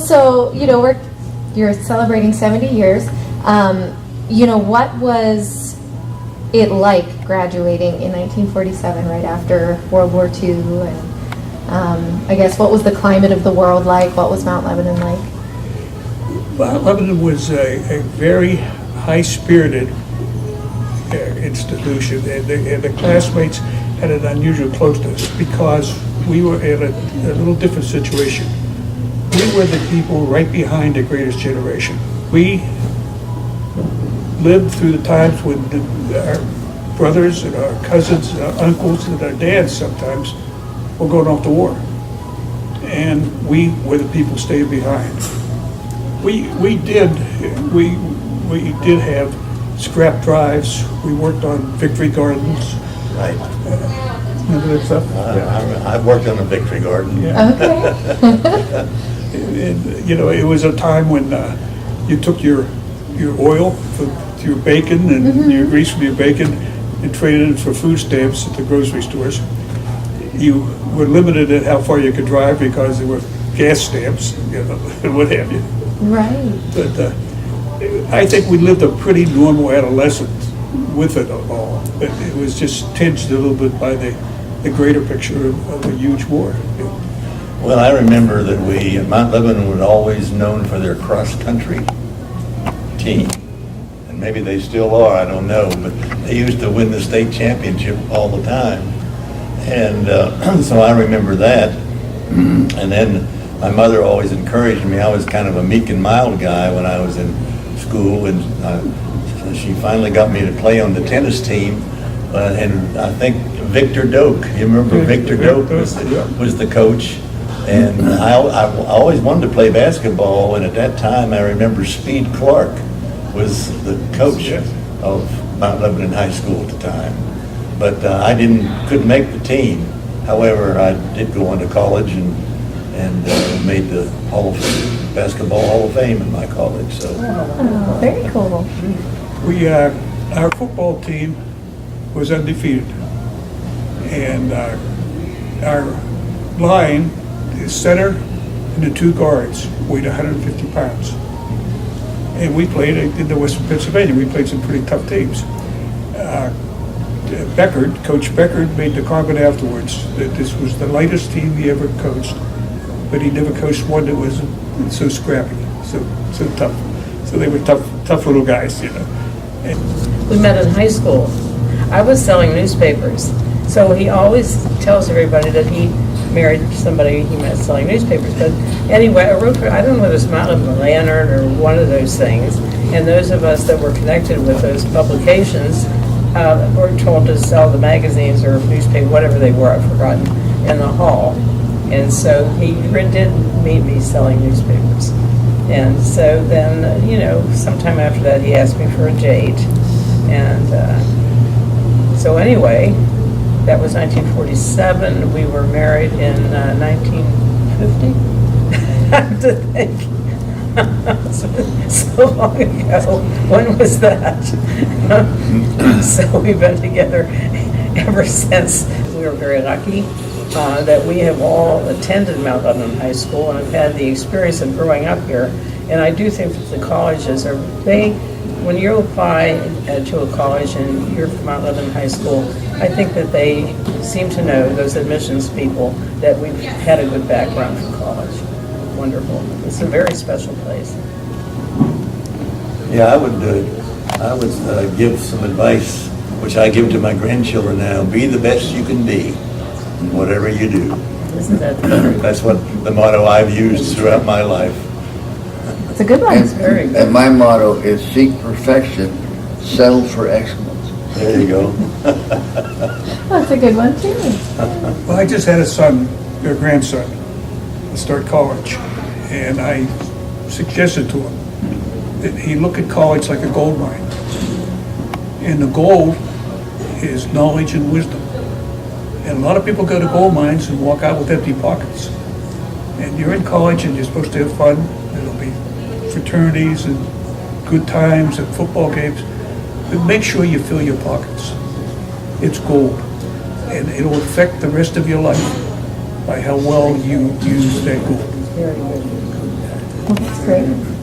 so you're celebrating 70 years. What was it like graduating in 1947, right after World War II? And I guess what was the climate of the world like? What was Mount Lebanon like? Mount Lebanon was a very high-spirited institution, and the classmates had an unusual closeness because we were in a little different situation. We were the people right behind the greatest generation. We lived through the times when our brothers and our cousins and our uncles and our dads sometimes were going off to war. And we were the people staying behind. We did have scrap drives. We worked on victory gardens. Right. Remember that stuff? I've worked on a victory garden. Yeah. Okay. It was a time when you took your oil for your bacon and your grease from your bacon and traded it for food stamps at the grocery stores. You were limited at how far you could drive because there were gas stamps, and what have you. Right. But I think we lived a pretty normal adolescence with it all. But it was just tinged a little bit by the greater picture of a huge war. Well, I remember that Mount Lebanon was always known for their cross-country team. And maybe they still are, I don't know, but they used to win the state championship all the time. And so I remember that. And then my mother always encouraged me. I was kind of a meek and mild guy when I was in school, and she finally got me to play on the tennis team. And I think Victor Doak, you remember Victor Doak was the coach. And I always wanted to play basketball, and at that time I remember Speed Clark was the coach of Mount Lebanon High School at the time. But I couldn't make the team. However, I did go on to college and made the Basketball Hall of Fame in my college. So Very cool. Our football team was undefeated, and our line, the center and the two guards, weighed 150 pounds. And we played in the Western Pennsylvania. We played some pretty tough teams. Coach Beckard made the comment afterwards that this was the lightest team he ever coached, but he never coached one that was so scrappy, so tough. So they were tough little guys, And we met in high school. I was selling newspapers, so he always tells everybody that he married somebody he met selling newspapers. But anyway, I don't know whether it's Mount Lebanon Lantern or one of those things, and those of us that were connected with those publications were told to sell the magazines or newspaper, whatever they were, I've forgotten, in the hall. And so he did meet me selling newspapers. And so then, sometime after that, he asked me for a date. And so anyway, that was 1947. We were married in 1950. I have to think. so long ago. When was that? So we've been together ever since. We were very lucky that we have all attended Mount Lebanon High School and have had the experience of growing up here. And I do think that the colleges when you apply to a college and you're from Mount Lebanon High School, I think that they seem to know, those admissions people, that we've had a good background for college. Wonderful. It's a very special place. yeah, I would give some advice, which I give to my grandchildren now. Be the best you can be in whatever you do. Isn't that true? That's what the motto I've used throughout my life. It's a good one. It's very good. And my motto is seek perfection, settle for excellence. There you go. That's a good one too. Well, I just had a grandson, start college, and I suggested to him that he look at college like a gold mine. And the gold is knowledge and wisdom. And a lot of people go to gold mines and walk out with empty pockets. And you're in college and you're supposed to have fun. There'll be fraternities and good times and football games. But make sure you fill your pockets. It's gold. And it'll affect the rest of your life by how well you use that gold. Very good. Well, that's great.